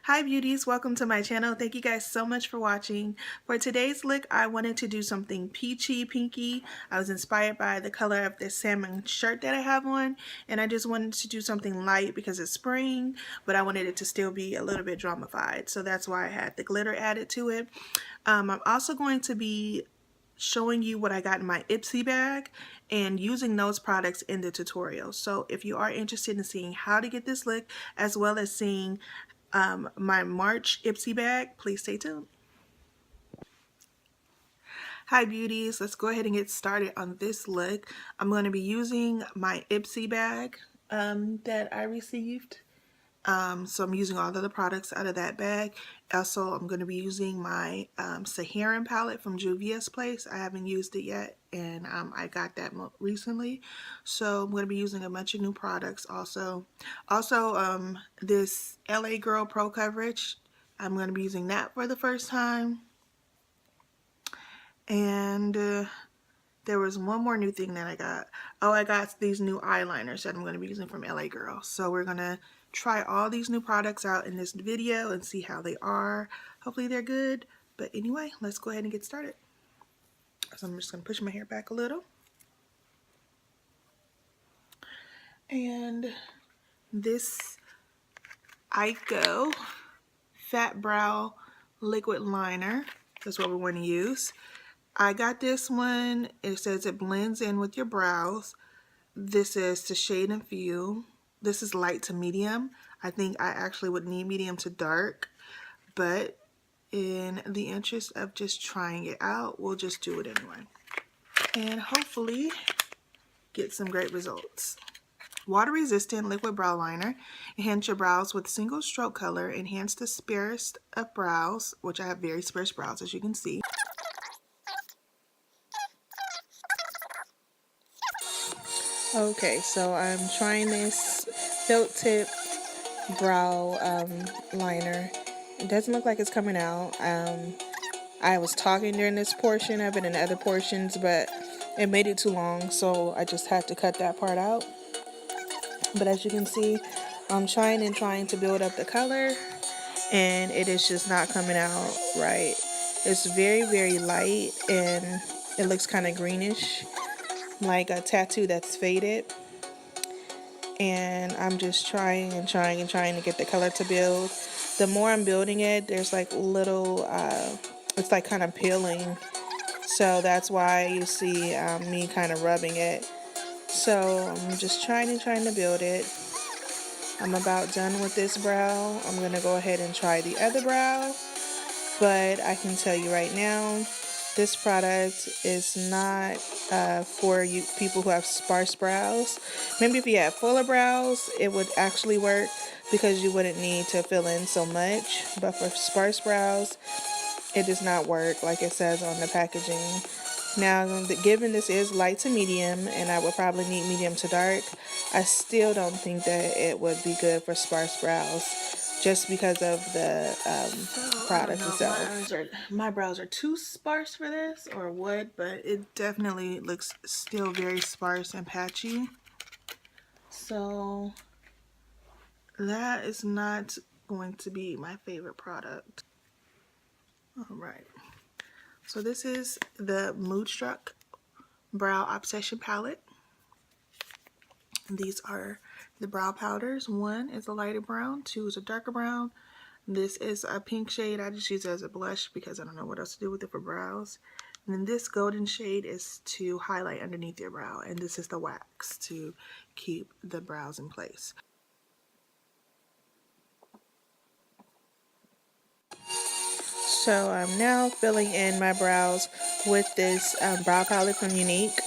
Hi beauties, welcome to my channel. Thank you guys so much for watching. For today's look, I wanted to do something peachy pinky. I was inspired by the color of this salmon shirt that I have on, and I just wanted to do something light because it's spring, but I wanted it to still be a little bit dramatified. So that's why I had the glitter added to it. I'm also going to be showing you what I got in my Ipsy bag and using those products in the tutorial. So if you are interested in seeing how to get this look as well as seeing my March Ipsy bag, please stay tuned. Hi beauties, let's go ahead and get started on this look. I'm going to be using my Ipsy bag that I received. So I'm using all of the products out of that bag. Also, I'm going to be using my Saharan palette from Juvia's Place. I haven't used it yet, and I got that recently. So I'm going to be using a bunch of new products also. Also, this LA Girl Pro Coverage, I'm going to be using that for the first time. And there was one more new thing that I got. Oh, I got these new eyeliners that I'm going to be using from LA Girl. So we're going to try all these new products out in this video and see how they are. Hopefully they're good. But anyway, let's go ahead and get started. So I'm just going to push my hair back a little. And this Ico Fat Brow Liquid Liner is what we're going to use. I got this one. It says it blends in with your brows. This is to shade and fuel. This is light to medium. I think I actually would need medium to dark, but in the interest of just trying it out, we'll just do it anyway. And hopefully get some great results. Water resistant liquid brow liner. Enhance your brows with single stroke color. Enhance the sparest of brows, which I have very sparse brows as you can see. Okay, so I'm trying this felt tip brow liner. It doesn't look like it's coming out. I was talking during this portion of it and other portions, but it made it too long, so I just had to cut that part out. But as you can see, I'm trying to build up the color, and it is just not coming out right. It's very light, and it looks kind of greenish, like a tattoo that's faded. And I'm just trying to get the color to build. The more I'm building it, there's like little it's like kind of peeling, so that's why you see me kind of rubbing it. So I'm just trying to build it. I'm about done with this brow. I'm gonna go ahead and try the other brow, but I can tell you right now, this product is not for you people who have sparse brows. Maybe if you have fuller brows, it would actually work because you wouldn't need to fill in so much. But for sparse brows, it does not work like it says on the packaging. Now, given this is light to medium, and I would probably need medium to dark, I still don't think that it would be good for sparse brows, just because of the product itself. My brows are too sparse for this, or what, but it definitely looks still very sparse and patchy. So that is not going to be my favorite product. Alright, so this is the Moodstruck Brow Obsession Palette. These are the brow powders. One is a lighter brown, two is a darker brown. This is a pink shade. I just use it as a blush because I don't know what else to do with it for brows. And then this golden shade is to highlight underneath your brow. And this is the wax to keep the brows in place. So I'm now filling in my brows with this brow palette from Unique.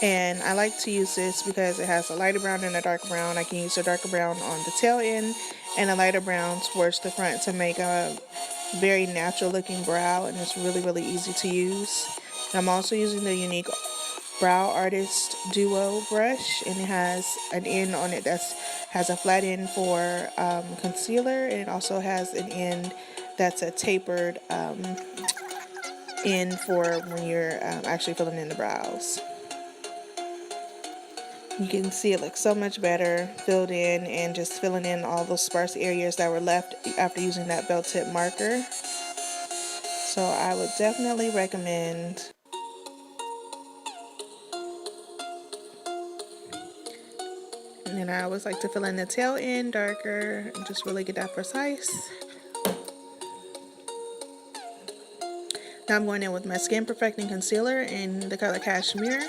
And I like to use this because it has a lighter brown and a darker brown. I can use a darker brown on the tail end and a lighter brown towards the front to make a very natural looking brow, and it's really easy to use. And I'm also using the Unique Brow Artist Duo brush, and it has an end on it that has a flat end for concealer, and it also has an end that's a tapered end for when you're actually filling in the brows. You can see it looks so much better filled in and just filling in all those sparse areas that were left after using that belt tip marker. So I would definitely recommend. And then I always like to fill in the tail end darker and just really get that precise. Now I'm going in with my Skin Perfecting Concealer in the color Cashmere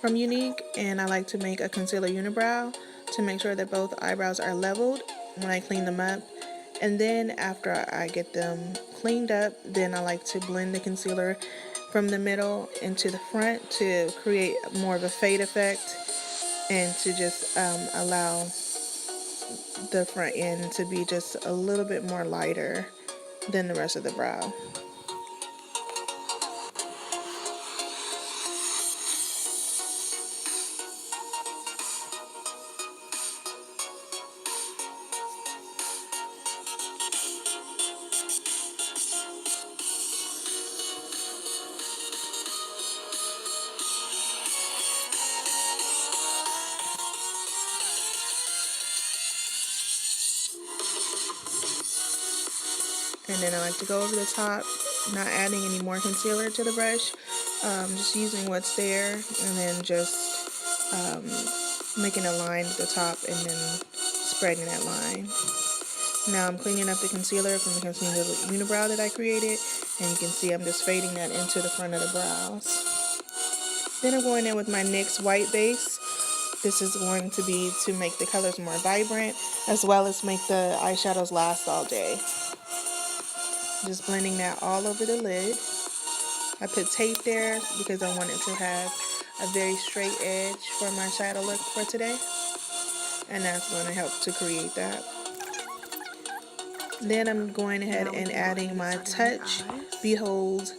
from Unique, and I like to make a concealer unibrow to make sure that both eyebrows are leveled when I clean them up. And then after I get them cleaned up, then I like to blend the concealer from the middle into the front to create more of a fade effect and to just allow the front end to be just a little bit more lighter than the rest of the brow. And then I like to go over the top, not adding any more concealer to the brush, just using what's there, and then just making a line at the top and then spreading that line. Now I'm cleaning up the concealer from the concealer unibrow that I created, and you can see I'm just fading that into the front of the brows. Then I'm going in with my NYX white base. This is going to be to make the colors more vibrant, as well as make the eyeshadows last all day. Just blending that all over the lid. I put tape there because I wanted to have a very straight edge for my shadow look for today. And that's going to help to create that. Then I'm going ahead and adding my Touch Behold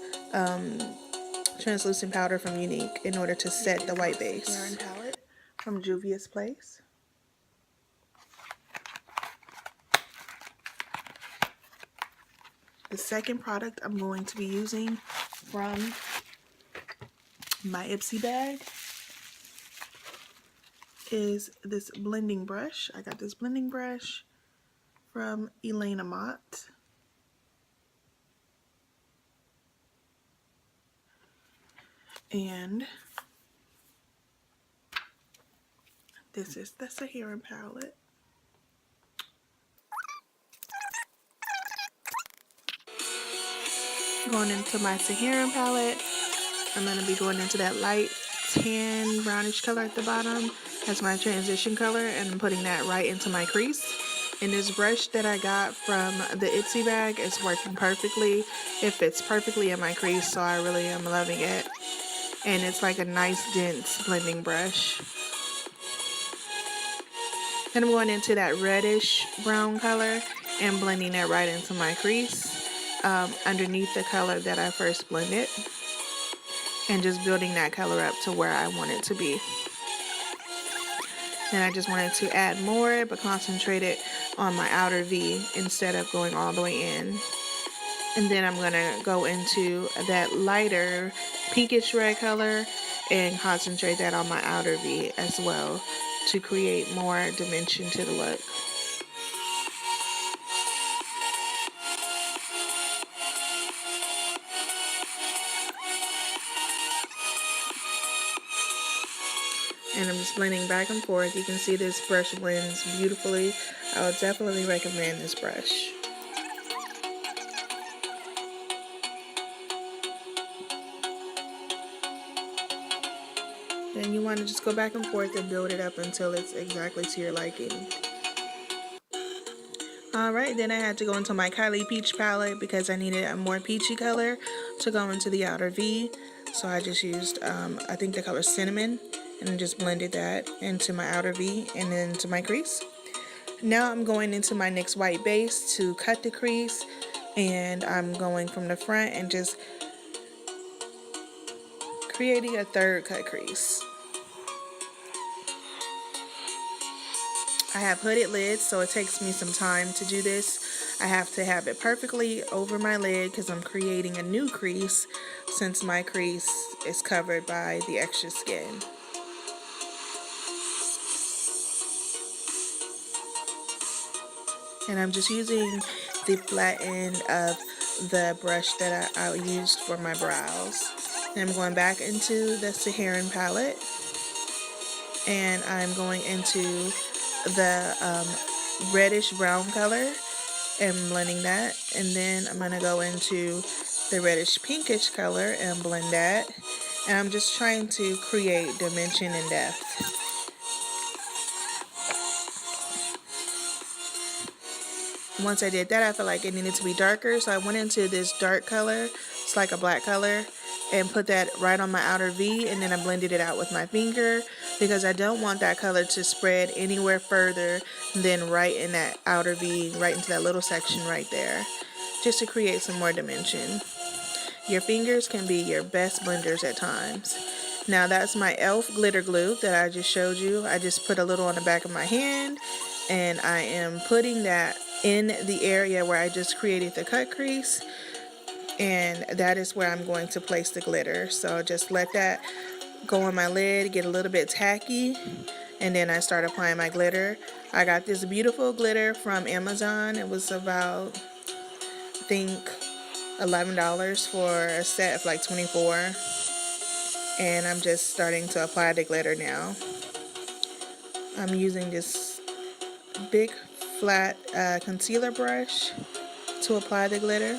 translucent powder from Unique in order to set the white base. Palette from Juvia's Place. The second product I'm going to be using from my Ipsy bag is this blending brush. I got this blending brush from Elena Mott. And this is the Sahara palette. Going into my Sahara palette, I'm going to be going into that light tan brownish color at the bottom as my transition color, and I'm putting that right into my crease. And this brush that I got from the Ipsy bag is working perfectly. It fits perfectly in my crease, so I really am loving it. And it's like a nice dense blending brush. Then I'm going into that reddish brown color and blending that right into my crease underneath the color that I first blended, and just building that color up to where I want it to be. And I just wanted to add more, but concentrate it on my outer V instead of going all the way in. And then I'm going to go into that lighter pinkish red color and concentrate that on my outer V as well to create more dimension to the look. And I'm just blending back and forth. You can see this brush blends beautifully. I would definitely recommend this brush. Then you want to just go back and forth and build it up until it's exactly to your liking. Alright, then I had to go into my Kylie Peach palette because I needed a more peachy color to go into the outer V. So I just used, I think the color Cinnamon, and just blended that into my outer V and then into my crease. Now I'm going into my NYX white base to cut the crease, and I'm going from the front and just creating a third cut crease. I have hooded lids, so it takes me some time to do this. I have to have it perfectly over my lid because I'm creating a new crease since my crease is covered by the extra skin. And I'm just using the flat end of the brush that I used for my brows. And I'm going back into the Saharan palette, and I'm going into the reddish brown color and blending that. And then I'm going to go into the reddish pinkish color and blend that. And I'm just trying to create dimension and depth. Once I did that, I felt like it needed to be darker, so I went into this dark color, it's like a black color, and put that right on my outer V, and then I blended it out with my finger because I don't want that color to spread anywhere further than right in that outer V, right into that little section right there, just to create some more dimension. Your fingers can be your best blenders at times. Now that's my e.l.f. glitter glue that I just showed you. I just put a little on the back of my hand, and I am putting that in the area where I just created the cut crease, and that is where I'm going to place the glitter. So just let that go on my lid, get a little bit tacky, and then I start applying my glitter. I got this beautiful glitter from Amazon. It was about, I think, $11 for a set of like 24, and I'm just starting to apply the glitter now. I'm using this big flat concealer brush to apply the glitter.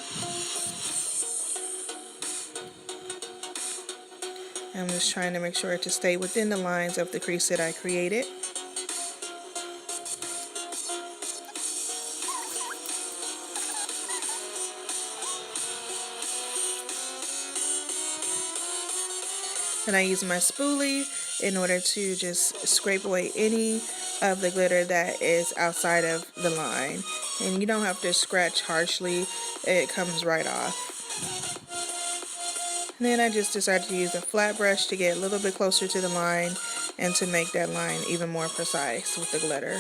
I'm just trying to make sure to stay within the lines of the crease that I created. And I use my spoolie in order to just scrape away any of the glitter that is outside of the line. And you don't have to scratch harshly, it comes right off. And then I just decided to use a flat brush to get a little bit closer to the line and to make that line even more precise with the glitter.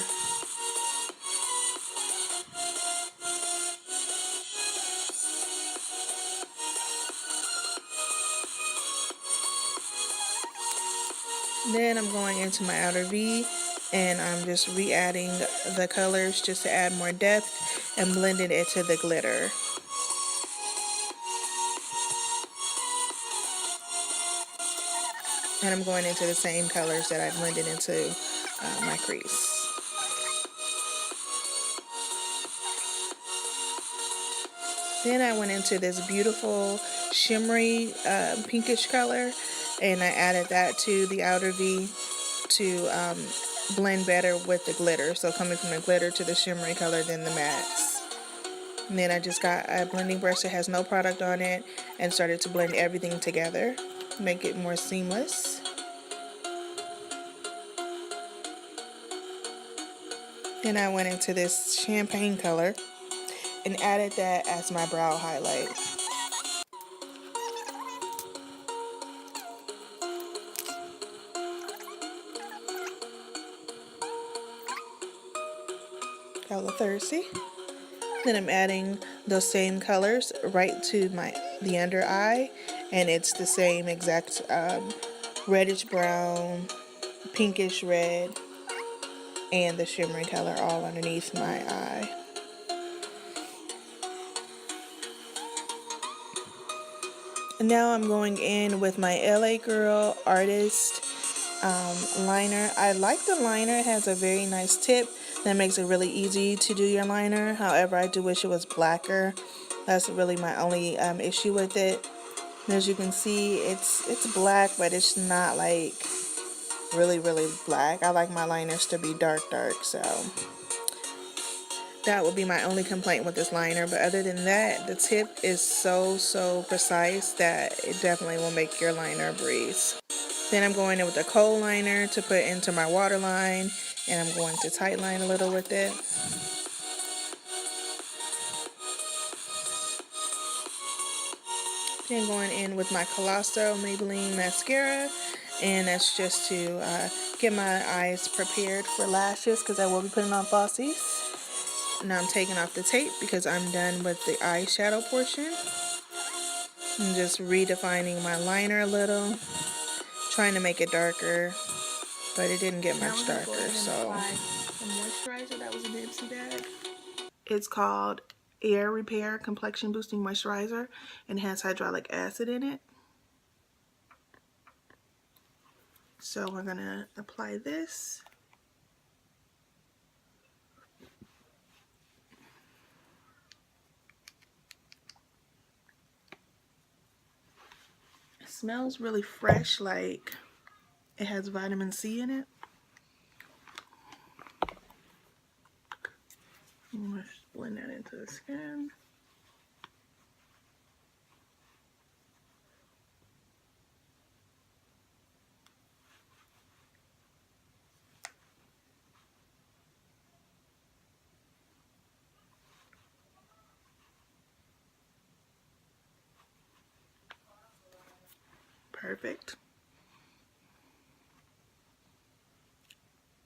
Then I'm going into my outer V, and I'm just re-adding the colors just to add more depth and blending it to the glitter. And I'm going into the same colors that I blended into my crease. Then I went into this beautiful shimmery pinkish color, and I added that to the outer V to blend better with the glitter. So coming from the glitter to the shimmery color, then the mattes. And then I just got a blending brush that has no product on it and started to blend everything together, make it more seamless. Then I went into this champagne color and added that as my brow highlight. Hella thirsty. Then I'm adding those same colors right to the under eye, and it's the same exact reddish brown, pinkish red, and the shimmery color all underneath my eye. And now I'm going in with my LA Girl Artist liner. I like the liner. It has a very nice tip that makes it really easy to do your liner. However, I do wish it was blacker. That's really my only issue with it. And as you can see, it's black, but it's not like really black. I like my liners to be dark, so that would be my only complaint with this liner. But other than that, the tip is so precise that it definitely will make your liner a breeze. Then I'm going in with a coal liner to put into my waterline, and I'm going to tightline a little with it. Then going in with my Colosso Maybelline mascara, and that's just to get my eyes prepared for lashes because I will be putting on falsies. Now I'm taking off the tape because I'm done with the eyeshadow portion. I'm just redefining my liner a little, trying to make it darker, but it didn't get much darker. So the moisturizer that was in the Ipsy bag. It's called Air Repair Complexion Boosting Moisturizer and has hyaluronic acid in it. So we're gonna apply this. It smells really fresh, like it has vitamin C in it. Let's blend that into the skin. Perfect.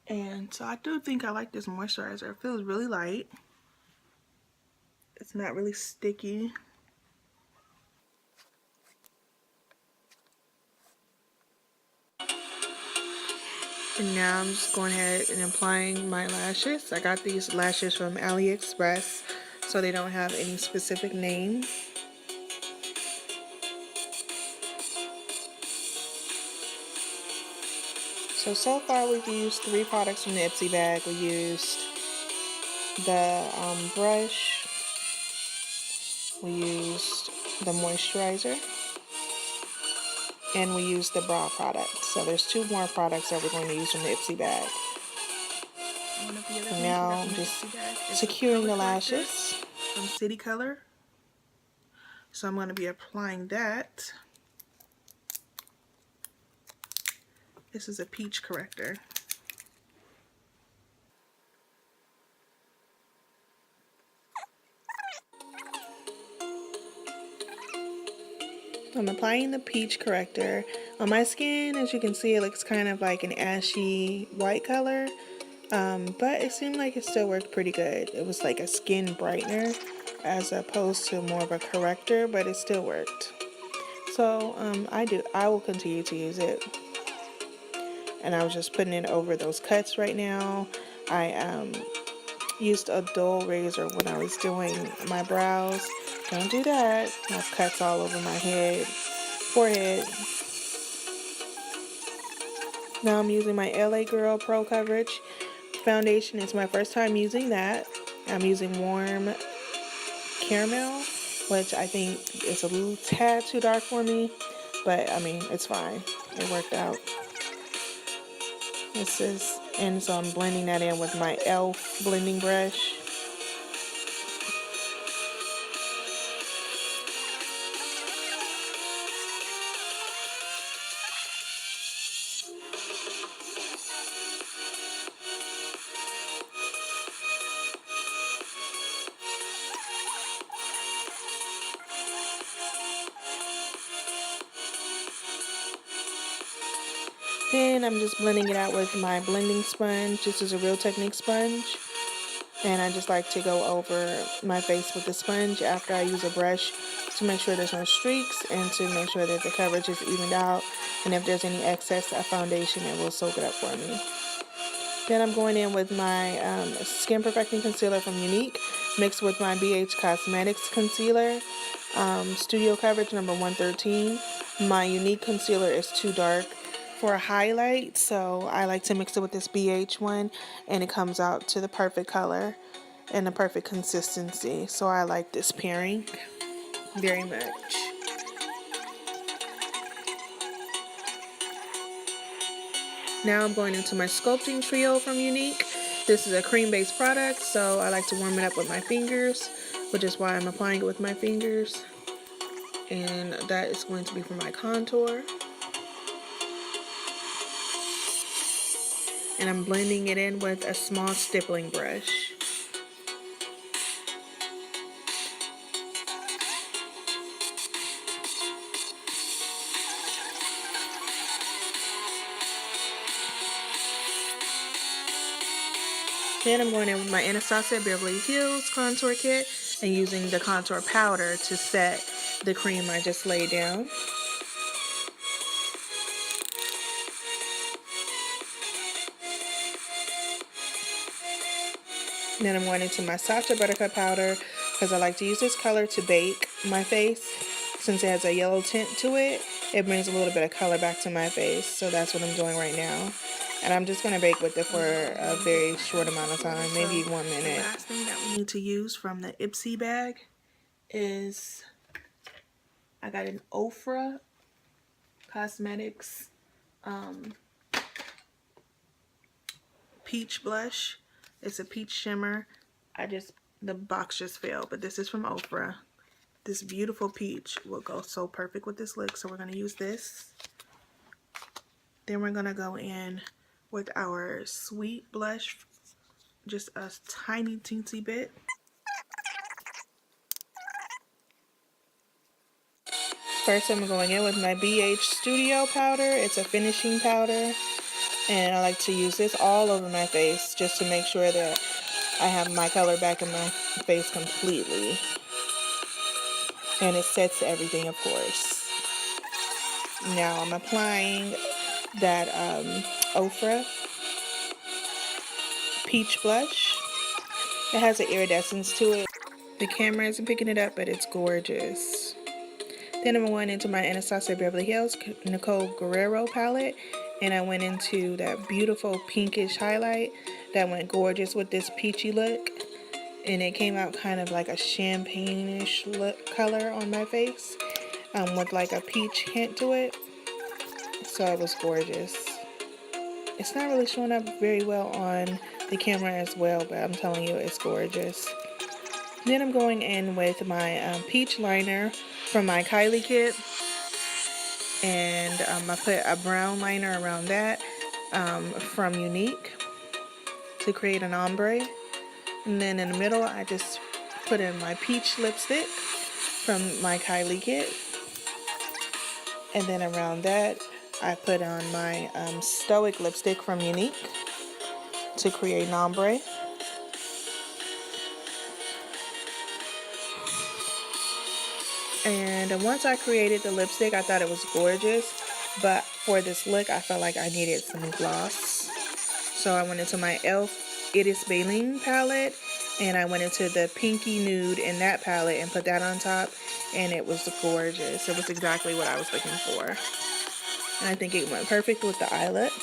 And so I do think I like this moisturizer. It feels really light. It's not really sticky. And now I'm just going ahead and applying my lashes. I got these lashes from AliExpress, so they don't have any specific name. So far we've used 3 products from the Ipsy bag. We used the brush, we used the moisturizer, and we used the brow product. So there's 2 more products that we're going to use from the Ipsy bag. And now I'm just securing the lashes from City Color. So I'm going to be applying that. This is a peach corrector. I'm applying the peach corrector on my skin. As you can see, it looks kind of like an ashy white color, but it seemed like it still worked pretty good. It was like a skin brightener as opposed to more of a corrector, but it still worked. So I will continue to use it. And I was just putting it over those cuts right now. I used a dull razor when I was doing my brows. Don't do that. I have cuts all over my head, forehead. Now I'm using my LA Girl Pro Coverage foundation. It's my first time using that. I'm using Warm Caramel, which I think is a little tad too dark for me, but I mean, it's fine. It worked out. And so I'm blending that in with my e.l.f. blending brush. Then I'm just blending it out with my blending sponge. This is a Real Technique sponge. And I just like to go over my face with the sponge after I use a brush to make sure there's no streaks and to make sure that the coverage is evened out. And if there's any excess of foundation, it will soak it up for me. Then I'm going in with my Skin Perfecting Concealer from Unique, mixed with my BH Cosmetics Concealer, Studio Coverage number 113. My Unique Concealer is too dark for a highlight, so I like to mix it with this BH one, and it comes out to the perfect color and the perfect consistency. So I like this pairing very much. Now I'm going into my Sculpting Trio from Unique. This is a cream-based product, so I like to warm it up with my fingers, which is why I'm applying it with my fingers. And that is going to be for my contour. And I'm blending it in with a small stippling brush. Then I'm going in with my Anastasia Beverly Hills contour kit and using the contour powder to set the cream I just laid down. And then I'm going into my softer buttercup powder because I like to use this color to bake my face. Since it has a yellow tint to it, it brings a little bit of color back to my face. So that's what I'm doing right now. And I'm just going to bake with it for a very short amount of time, maybe 1 minute. The last thing that we need to use from the Ipsy bag is, I got an e.l.f. Cosmetics peach blush. It's a peach shimmer. The box just failed, but this is from e.l.f. This beautiful peach will go so perfect with this look, so we're going to use this. Then we're going to go in with our sweet blush, just a tiny teensy bit. First I'm going in with my BH Studio powder. It's a finishing powder, and I like to use this all over my face just to make sure that I have my color back in my face completely. And it sets everything, of course. Now I'm applying that e.l.f. peach blush. It has an iridescence to it. The camera isn't picking it up, but it's gorgeous. Then I'm going into my Anastasia Beverly Hills Nicole Guerrero palette, and I went into that beautiful pinkish highlight that went gorgeous with this peachy look, and it came out kind of like a champagne-ish look color on my face, with like a peach hint to it. So it was gorgeous. It's not really showing up very well on the camera as well, but I'm telling you, it's gorgeous. Then I'm going in with my peach liner from my Kylie kit, and I put a brown liner around that from Unique to create an ombre. And then in the middle, I just put in my peach lipstick from my Kylie kit, and then around that, I put on my Stoic lipstick from Unique to create an ombre. And once I created the lipstick, I thought it was gorgeous, but for this look, I felt like I needed some gloss. So I went into my e.l.f. It Is Baleen palette, and I went into the pinky nude in that palette and put that on top, and it was gorgeous. It was exactly what I was looking for. And I think it went perfect with the eye look.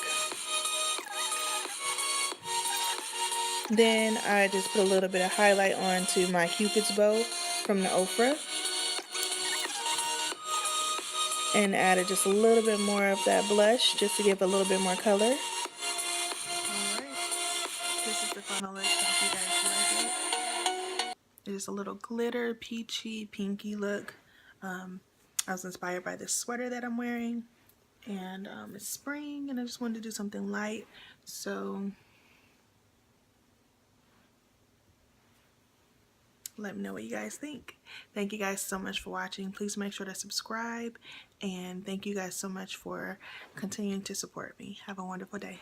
Then I just put a little bit of highlight onto my Cupid's bow from the e.l.f. and added just a little bit more of that blush just to give a little bit more color. Alright, this is the final look. I hope you guys like it. It is a little glitter, peachy, pinky look. I was inspired by this sweater that I'm wearing, and it's spring and I just wanted to do something light, so let me know what you guys think. Thank you guys so much for watching. Please make sure to subscribe, and thank you guys so much for continuing to support me. Have a wonderful day.